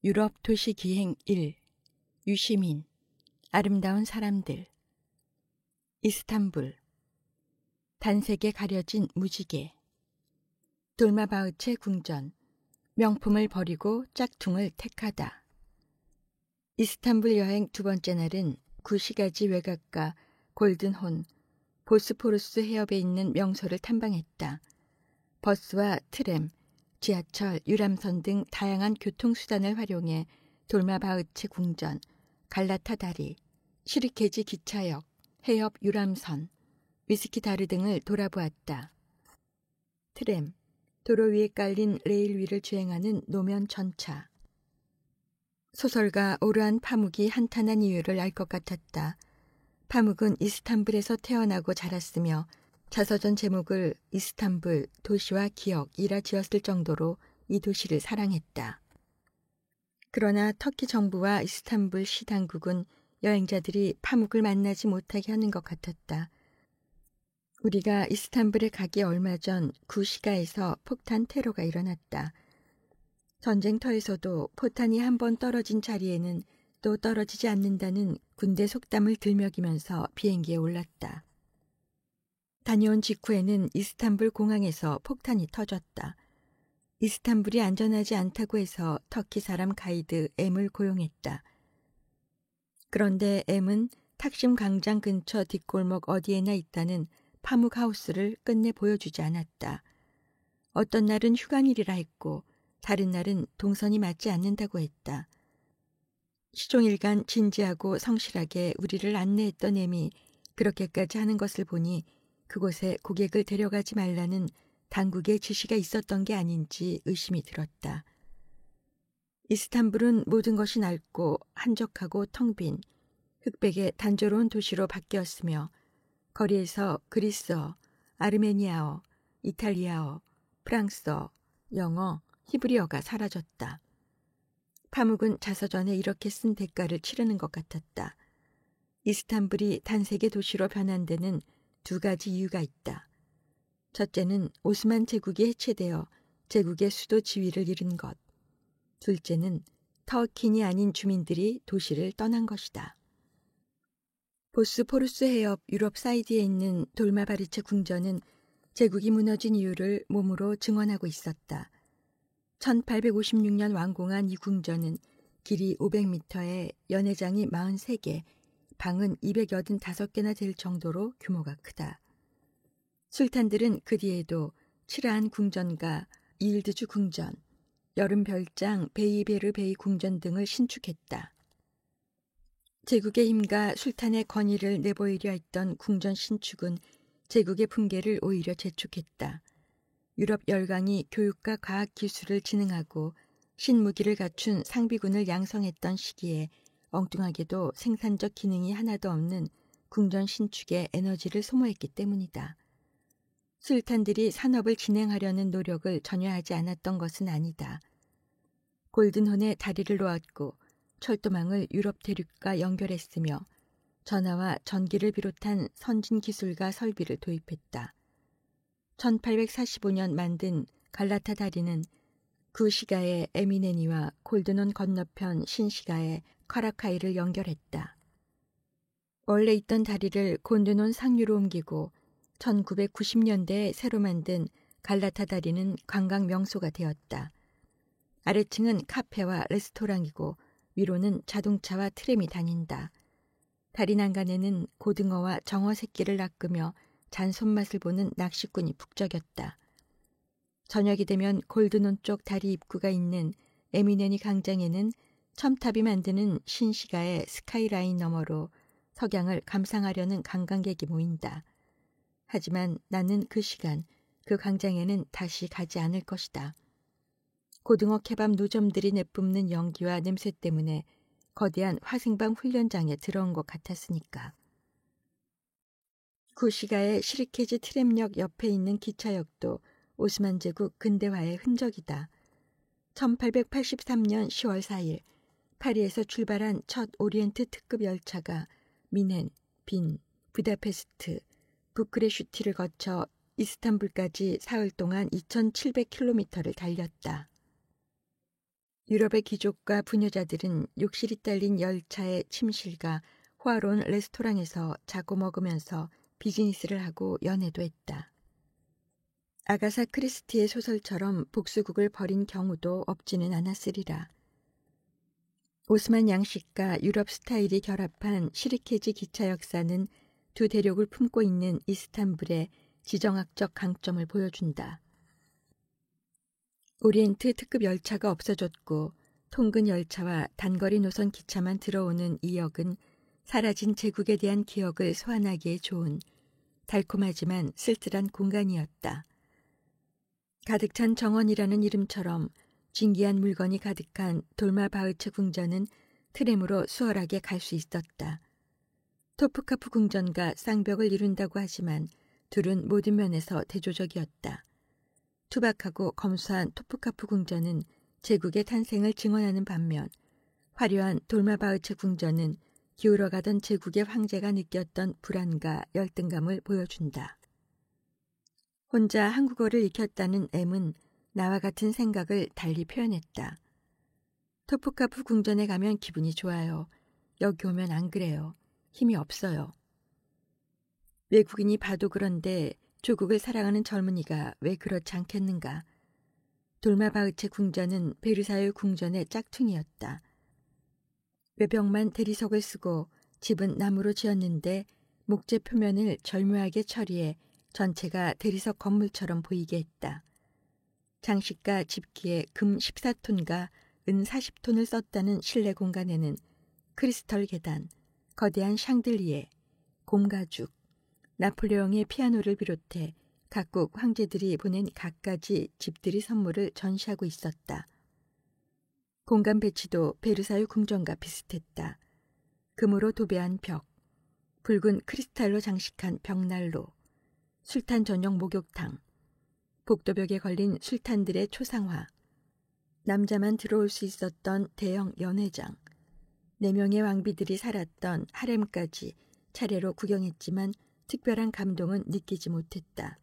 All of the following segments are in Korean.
유럽 도시 기행 1. 유시민. 아름다운 사람들. 이스탄불. 단색에 가려진 무지개. 돌마바흐체 궁전. 명품을 버리고 짝퉁을 택하다. 이스탄불 여행 두 번째 날은 구시가지 외곽과 골든혼, 보스포루스 해협에 있는 명소를 탐방했다. 버스와 트램, 지하철, 유람선 등 다양한 교통수단을 활용해 돌마바흐체 궁전, 갈라타 다리, 시르케지 기차역, 해협 유람선, 위스키다르 등을 돌아보았다. 트램, 도로 위에 깔린 레일 위를 주행하는 노면 전차. 소설가 오르한 파묵이 한탄한 이유를 알 것 같았다. 파묵은 이스탄불에서 태어나고 자랐으며 자서전 제목을 이스탄불, 도시와 기억이라 지었을 정도로 이 도시를 사랑했다. 그러나 터키 정부와 이스탄불 시 당국은 여행자들이 파묵을 만나지 못하게 하는 것 같았다. 우리가 이스탄불에 가기 얼마 전 구시가에서 폭탄 테러가 일어났다. 전쟁터에서도 포탄이 한번 떨어진 자리에는 또 떨어지지 않는다는 군대 속담을 들먹이면서 비행기에 올랐다. 다녀온 직후에는 이스탄불 공항에서 폭탄이 터졌다. 이스탄불이 안전하지 않다고 해서 터키 사람 가이드 M을 고용했다. 그런데 M은 탁심 광장 근처 뒷골목 어디에나 있다는 파묵 하우스를 끝내 보여주지 않았다. 어떤 날은 휴강일이라 했고 다른 날은 동선이 맞지 않는다고 했다. 시종일관 진지하고 성실하게 우리를 안내했던 M이 그렇게까지 하는 것을 보니 그곳에 고객을 데려가지 말라는 당국의 지시가 있었던 게 아닌지 의심이 들었다. 이스탄불은 모든 것이 낡고 한적하고 텅 빈 흑백의 단조로운 도시로 바뀌었으며 거리에서 그리스어, 아르메니아어, 이탈리아어, 프랑스어, 영어, 히브리어가 사라졌다. 파묵은 자서전에 이렇게 쓴 대가를 치르는 것 같았다. 이스탄불이 단색의 도시로 변한 데는 두 가지 이유가 있다. 첫째는 오스만 제국이 해체되어 제국의 수도 지위를 잃은 것. 둘째는 터키인이 아닌 주민들이 도시를 떠난 것이다. 보스포루스 해협 유럽 사이드에 있는 돌마바르체 궁전은 제국이 무너진 이유를 몸으로 증언하고 있었다. 1856년 완공한 이 궁전은 길이 500m에 연회장이 43개, 방은 285개나 될 정도로 규모가 크다. 술탄들은 그 뒤에도 칠하한 궁전과 이일드주 궁전, 여름 별장 베이베르 베이 궁전 등을 신축했다. 제국의 힘과 술탄의 권위를 내보이려 했던 궁전 신축은 제국의 품계를 오히려 재촉했다. 유럽 열강이 교육과 과학 기술을 진흥하고 신무기를 갖춘 상비군을 양성했던 시기에 엉뚱하게도 생산적 기능이 하나도 없는 궁전 신축에 에너지를 소모했기 때문이다. 술탄들이 산업을 진행하려는 노력을 전혀 하지 않았던 것은 아니다. 골든혼에 다리를 놓았고 철도망을 유럽 대륙과 연결했으며 전화와 전기를 비롯한 선진 기술과 설비를 도입했다. 1845년 만든 갈라타 다리는 구시가의 에미네니와 골든혼 건너편 신시가의 카라카이를 연결했다. 원래 있던 다리를 골든혼 상류로 옮기고 1990년대에 새로 만든 갈라타 다리는 관광 명소가 되었다. 아래층은 카페와 레스토랑이고 위로는 자동차와 트램이 다닌다. 다리 난간에는 고등어와 정어 새끼를 낚으며 잔 손맛을 보는 낚시꾼이 북적였다. 저녁이 되면 골든혼 쪽 다리 입구가 있는 에미네니 광장에는 첨탑이 만드는 신시가의 스카이라인 너머로 석양을 감상하려는 관광객이 모인다. 하지만 나는 그 시간 그 광장에는 다시 가지 않을 것이다. 고등어 케밥 노점들이 내뿜는 연기와 냄새 때문에 거대한 화생방 훈련장에 들어온 것 같았으니까. 구시가의 시르케지 트램역 옆에 있는 기차역도 오스만 제국 근대화의 흔적이다. 1883년 10월 4일 파리에서 출발한 첫 오리엔트 특급 열차가 미넨, 빈, 부다페스트, 부크레슈티를 거쳐 이스탄불까지 사흘 동안 2,700km를 달렸다. 유럽의 귀족과 부녀자들은 욕실이 딸린 열차의 침실과 호화로운 레스토랑에서 자고 먹으면서 비즈니스를 하고 연애도 했다. 아가사 크리스티의 소설처럼 복수국을 벌인 경우도 없지는 않았으리라. 오스만 양식과 유럽 스타일이 결합한 시르케지 기차 역사는 두 대륙을 품고 있는 이스탄불의 지정학적 강점을 보여준다. 오리엔트 특급 열차가 없어졌고 통근 열차와 단거리 노선 기차만 들어오는 이 역은 사라진 제국에 대한 기억을 소환하기에 좋은 달콤하지만 쓸쓸한 공간이었다. 가득 찬 정원이라는 이름처럼 진귀한 물건이 가득한 돌마바흐츠 궁전은 트램으로 수월하게 갈 수 있었다. 토프카프 궁전과 쌍벽을 이룬다고 하지만 둘은 모든 면에서 대조적이었다. 투박하고 검소한 토프카프 궁전은 제국의 탄생을 증언하는 반면 화려한 돌마바흐츠 궁전은 기울어가던 제국의 황제가 느꼈던 불안과 열등감을 보여준다. 혼자 한국어를 익혔다는 M은 나와 같은 생각을 달리 표현했다. 토프카프 궁전에 가면 기분이 좋아요. 여기 오면 안 그래요. 힘이 없어요. 외국인이 봐도 그런데 조국을 사랑하는 젊은이가 왜 그렇지 않겠는가. 돌마바흐체 궁전은 베르사유 궁전의 짝퉁이었다. 외벽만 대리석을 쓰고 집은 나무로 지었는데 목재 표면을 절묘하게 처리해 전체가 대리석 건물처럼 보이게 했다. 장식과 집기에 금 14톤과 은 40톤을 썼다는 실내 공간에는 크리스털 계단, 거대한 샹들리에, 곰가죽, 나폴레옹의 피아노를 비롯해 각국 황제들이 보낸 갖가지 집들이 선물을 전시하고 있었다. 공간 배치도 베르사유 궁전과 비슷했다. 금으로 도배한 벽, 붉은 크리스탈로 장식한 벽난로, 술탄 전용 목욕탕, 복도벽에 걸린 술탄들의 초상화, 남자만 들어올 수 있었던 대형 연회장, 4명의 왕비들이 살았던 하렘까지 차례로 구경했지만 특별한 감동은 느끼지 못했다.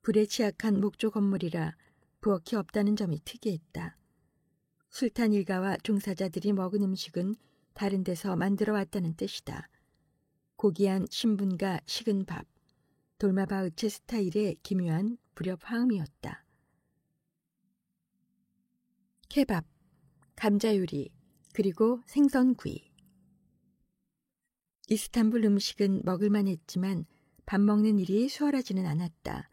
불에 취약한 목조 건물이라 부엌이 없다는 점이 특이했다. 술탄 일가와 종사자들이 먹은 음식은 다른 데서 만들어 왔다는 뜻이다. 고귀한 신분과 식은 밥, 돌마바흐체 스타일의 기묘한 불협화음이었다. 케밥, 감자요리, 그리고 생선구이. 이스탄불 음식은 먹을만 했지만 밥 먹는 일이 수월하지는 않았다.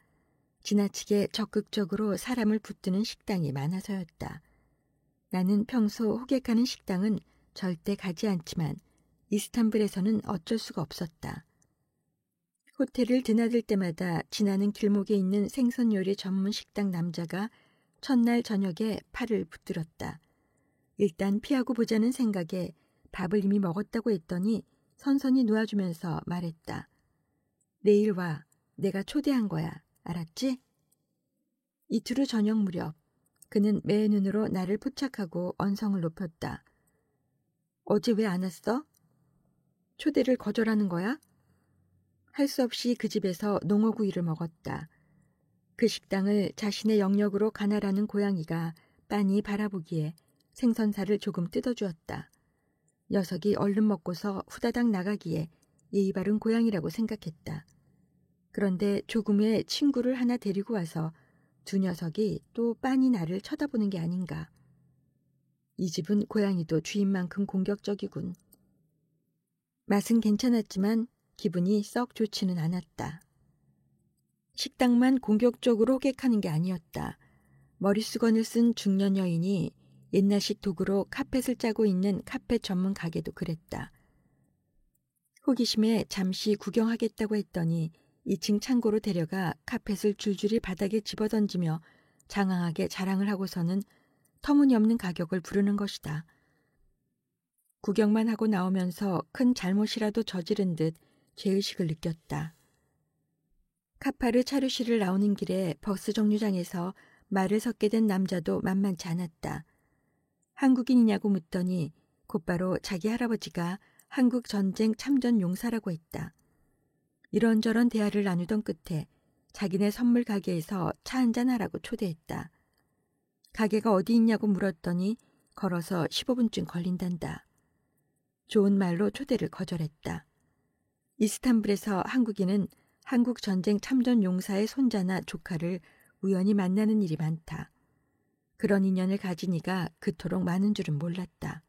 지나치게 적극적으로 사람을 붙드는 식당이 많아서였다. 나는 평소 호객하는 식당은 절대 가지 않지만 이스탄불에서는 어쩔 수가 없었다. 호텔을 드나들 때마다 지나는 길목에 있는 생선 요리 전문 식당 남자가 첫날 저녁에 팔을 붙들었다. 일단 피하고 보자는 생각에 밥을 이미 먹었다고 했더니 선선히 놓아주면서 말했다. 내일 와. 내가 초대한 거야. 알았지? 이틀 후 저녁 무렵 그는 매 눈으로 나를 포착하고 언성을 높였다. 어제 왜 안 왔어? 초대를 거절하는 거야? 할 수 없이 그 집에서 농어구이를 먹었다. 그 식당을 자신의 영역으로 가나라는 고양이가 빤히 바라보기에 생선살을 조금 뜯어주었다. 녀석이 얼른 먹고서 후다닥 나가기에 예의 바른 고양이라고 생각했다. 그런데 조금 후에 친구를 하나 데리고 와서 두 녀석이 또 빤히 나를 쳐다보는 게 아닌가. 이 집은 고양이도 주인만큼 공격적이군. 맛은 괜찮았지만 기분이 썩 좋지는 않았다. 식당만 공격적으로 호객하는 게 아니었다. 머리수건을 쓴 중년 여인이 옛날식 도구로 카펫을 짜고 있는 카펫 전문 가게도 그랬다. 호기심에 잠시 구경하겠다고 했더니 2층 창고로 데려가 카펫을 줄줄이 바닥에 집어던지며 장황하게 자랑을 하고서는 터무니없는 가격을 부르는 것이다. 구경만 하고 나오면서 큰 잘못이라도 저지른 듯 죄의식을 느꼈다. 카파르 차르시를 나오는 길에 버스 정류장에서 말을 섞게 된 남자도 만만치 않았다. 한국인이냐고 묻더니 곧바로 자기 할아버지가 한국 전쟁 참전 용사라고 했다. 이런저런 대화를 나누던 끝에 자기네 선물 가게에서 차 한잔 하라고 초대했다. 가게가 어디 있냐고 물었더니 걸어서 15분쯤 걸린단다. 좋은 말로 초대를 거절했다. 이스탄불에서 한국인은 한국 전쟁 참전 용사의 손자나 조카를 우연히 만나는 일이 많다. 그런 인연을 가진 이가 그토록 많은 줄은 몰랐다.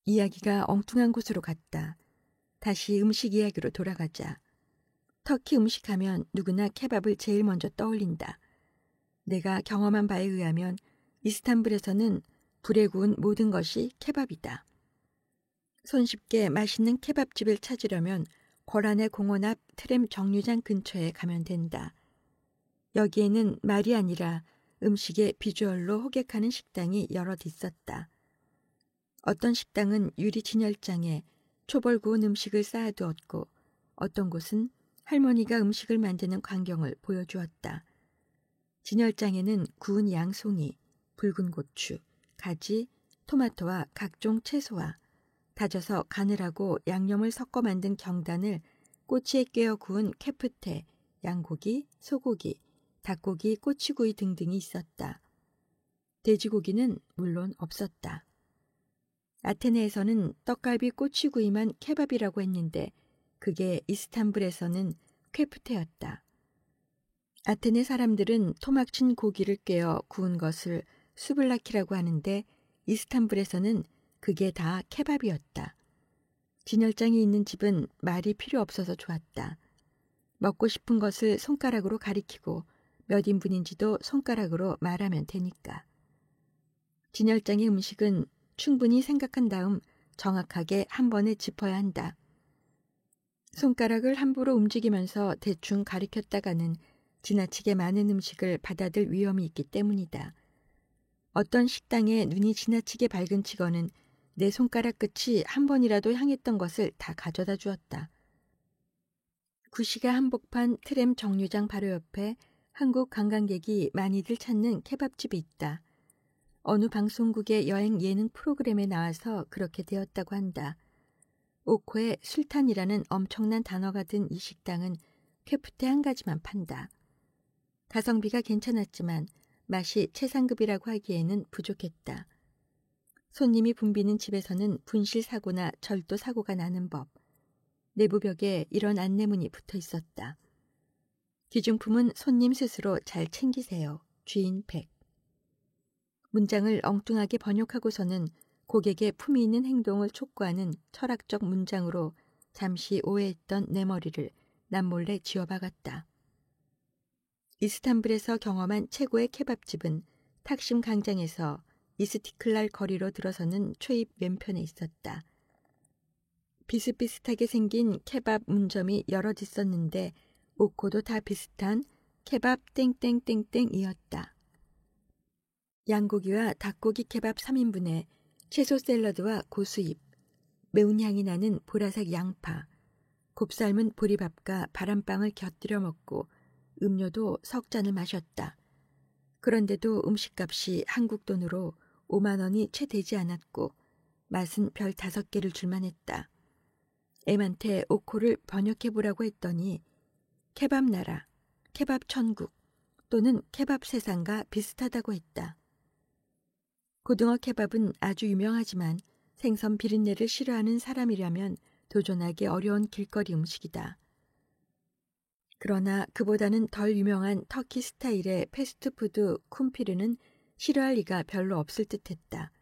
이야기가 엉뚱한 곳으로 갔다. 다시 음식 이야기로 돌아가자. 터키 음식하면 누구나 케밥을 제일 먼저 떠올린다. 내가 경험한 바에 의하면 이스탄불에서는 불에 구운 모든 것이 케밥이다. 손쉽게 맛있는 케밥집을 찾으려면 고란의 공원 앞 트램 정류장 근처에 가면 된다. 여기에는 말이 아니라 음식의 비주얼로 호객하는 식당이 여럿 있었다. 어떤 식당은 유리 진열장에 초벌 구운 음식을 쌓아두었고 어떤 곳은 할머니가 음식을 만드는 광경을 보여주었다. 진열장에는 구운 양송이, 붉은 고추, 가지, 토마토와 각종 채소와 다져서 간을 하고 양념을 섞어 만든 경단을 꼬치에 꿰어 구운 케프테, 양고기, 소고기, 닭고기, 꼬치구이 등등이 있었다. 돼지고기는 물론 없었다. 아테네에서는 떡갈비 꼬치구이만 케밥이라고 했는데 그게 이스탄불에서는 쾌프테였다. 아테네 사람들은 토막친 고기를 꿰어 구운 것을 수블라키라고 하는데 이스탄불에서는 그게 다 케밥이었다. 진열장이 있는 집은 말이 필요 없어서 좋았다. 먹고 싶은 것을 손가락으로 가리키고 몇 인분인지도 손가락으로 말하면 되니까. 진열장의 음식은 충분히 생각한 다음 정확하게 한 번에 짚어야 한다. 손가락을 함부로 움직이면서 대충 가리켰다가는 지나치게 많은 음식을 받아들 위험이 있기 때문이다. 어떤 식당에 눈이 지나치게 밝은 직원은 내 손가락 끝이 한 번이라도 향했던 것을 다 가져다 주었다. 구시가 한복판 트램 정류장 바로 옆에 한국 관광객이 많이들 찾는 케밥집이 있다. 어느 방송국의 여행 예능 프로그램에 나와서 그렇게 되었다고 한다. 오코에 술탄이라는 엄청난 단어가 든 이 식당은 쾌프테 한 가지만 판다. 가성비가 괜찮았지만 맛이 최상급이라고 하기에는 부족했다. 손님이 붐비는 집에서는 분실 사고나 절도 사고가 나는 법. 내부벽에 이런 안내문이 붙어 있었다. 기중품은 손님 스스로 잘 챙기세요. 주인 100. 문장을 엉뚱하게 번역하고서는 고객의 품위 있는 행동을 촉구하는 철학적 문장으로 잠시 오해했던 내 머리를 남몰래 쥐어박았다. 이스탄불에서 경험한 최고의 케밥집은 탁심 광장에서 이스티클랄 거리로 들어서는 초입 왼편에 있었다. 비슷비슷하게 생긴 케밥 문점이 여럿 있었는데 오코도 다 비슷한 케밥 땡땡땡땡이었다. 양고기와 닭고기 케밥 3인분에 채소 샐러드와 고수잎, 매운 향이 나는 보라색 양파, 곱삶은 보리밥과 바람빵을 곁들여 먹고 음료도 석 잔을 마셨다. 그런데도 음식값이 한국 돈으로 5만 원이 채 되지 않았고 맛은 별 5개를 줄만 했다. M한테 오코를 번역해보라고 했더니 케밥 나라, 케밥 천국 또는 케밥 세상과 비슷하다고 했다. 고등어 케밥은 아주 유명하지만 생선 비린내를 싫어하는 사람이라면 도전하기 어려운 길거리 음식이다. 그러나 그보다는 덜 유명한 터키 스타일의 패스트푸드 쿰피르는 싫어할 리가 별로 없을 듯했다.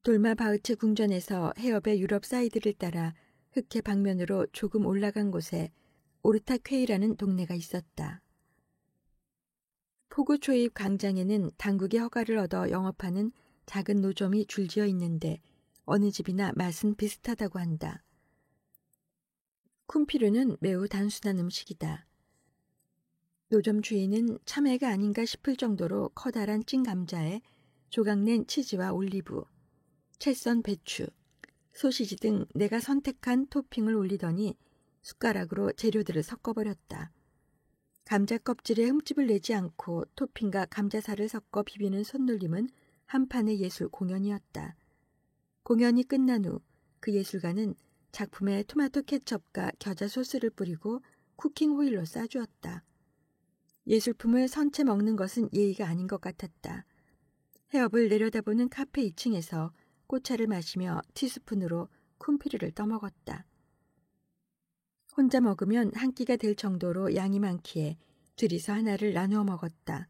돌마바흐체 궁전에서 해협의 유럽 사이드를 따라 흑해 방면으로 조금 올라간 곳에 오르타퀘이라는 동네가 있었다. 포구 초입 광장에는 당국의 허가를 얻어 영업하는 작은 노점이 줄지어 있는데 어느 집이나 맛은 비슷하다고 한다. 쿰피르는 매우 단순한 음식이다. 노점 주인은 참외가 아닌가 싶을 정도로 커다란 찐 감자에 조각낸 치즈와 올리브, 채 썬 배추, 소시지 등 내가 선택한 토핑을 올리더니 숟가락으로 재료들을 섞어버렸다. 감자 껍질에 흠집을 내지 않고 토핑과 감자살을 섞어 비비는 손놀림은 한판의 예술 공연이었다. 공연이 끝난 후 그 예술가는 작품에 토마토 케첩과 겨자 소스를 뿌리고 쿠킹 호일로 싸주었다. 예술품을 선채 먹는 것은 예의가 아닌 것 같았다. 해협을 내려다보는 카페 2층에서 꽃차를 마시며 티스푼으로 쿰피르를 떠먹었다. 혼자 먹으면 한 끼가 될 정도로 양이 많기에 둘이서 하나를 나누어 먹었다.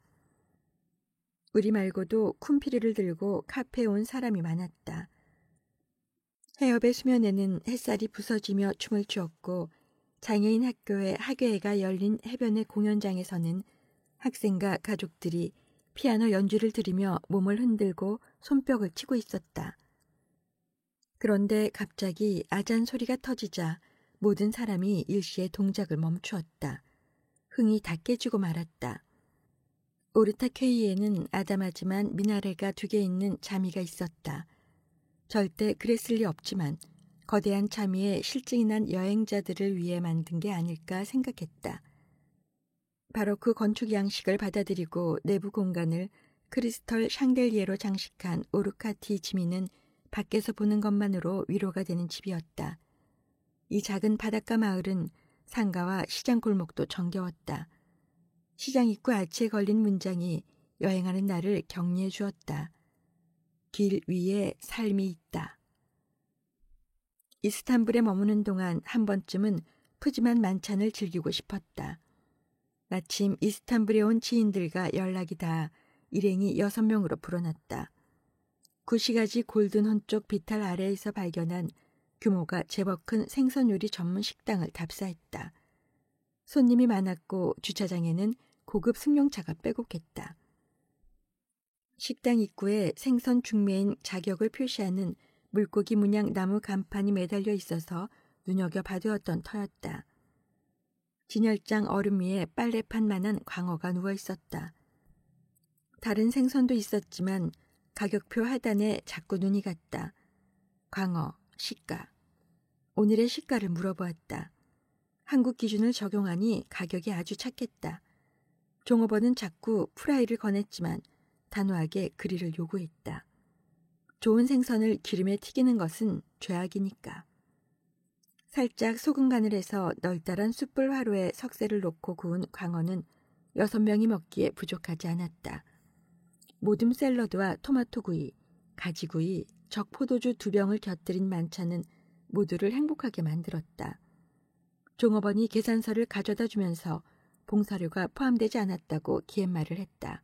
우리 말고도 쿰피르를 들고 카페에 온 사람이 많았다. 해협의 수면에는 햇살이 부서지며 춤을 추었고 장애인 학교의 학예회가 열린 해변의 공연장에서는 학생과 가족들이 피아노 연주를 들으며 몸을 흔들고 손뼉을 치고 있었다. 그런데 갑자기 아잔 소리가 터지자 모든 사람이 일시에 동작을 멈추었다. 흥이 다 깨지고 말았다. 오르타케이에는 아담하지만 미나레가 2개 있는 자미가 있었다. 절대 그랬을 리 없지만 거대한 자미에 실증이 난 여행자들을 위해 만든 게 아닐까 생각했다. 바로 그 건축 양식을 받아들이고 내부 공간을 크리스털 샹델리에로 장식한 오르카티 지미는 밖에서 보는 것만으로 위로가 되는 집이었다. 이 작은 바닷가 마을은 상가와 시장 골목도 정겨웠다. 시장 입구 아치에 걸린 문장이 여행하는 나를 격려해 주었다. 길 위에 삶이 있다. 이스탄불에 머무는 동안 한 번쯤은 푸짐한 만찬을 즐기고 싶었다. 마침 이스탄불에 온 지인들과 연락이 닿아 일행이 6명으로 불어났다. 구시가지 골든 헌쪽 비탈 아래에서 발견한 규모가 제법 큰 생선 요리 전문 식당을 답사했다. 손님이 많았고 주차장에는 고급 승용차가 빼곡했다. 식당 입구에 생선 중매인 자격을 표시하는 물고기 문양 나무 간판이 매달려 있어서 눈여겨봐두었던 터였다. 진열장 얼음 위에 빨래판만한 광어가 누워 있었다. 다른 생선도 있었지만 가격표 하단에 자꾸 눈이 갔다. 광어, 시가. 오늘의 시가를 물어보았다. 한국 기준을 적용하니 가격이 아주 착했다. 종업원은 자꾸 프라이를 권했지만 단호하게 그리를 요구했다. 좋은 생선을 기름에 튀기는 것은 죄악이니까. 살짝 소금 간을 해서 널따란 숯불 화로에 석쇠를 놓고 구운 광어는 6명이 먹기에 부족하지 않았다. 모듬 샐러드와 토마토구이, 가지구이, 적포도주 2병을 곁들인 만찬은 모두를 행복하게 만들었다. 종업원이 계산서를 가져다 주면서 봉사료가 포함되지 않았다고 기획말을 했다.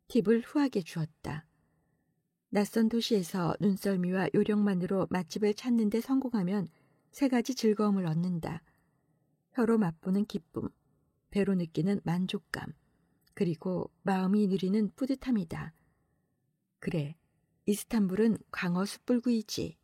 팁을 후하게 주었다. 낯선 도시에서 눈썰미와 요령만으로 맛집을 찾는 데 성공하면 3가지 즐거움을 얻는다. 혀로 맛보는 기쁨, 배로 느끼는 만족감, 그리고 마음이 누리는 뿌듯함이다. 그래, 이스탄불은 광어 숯불구이지.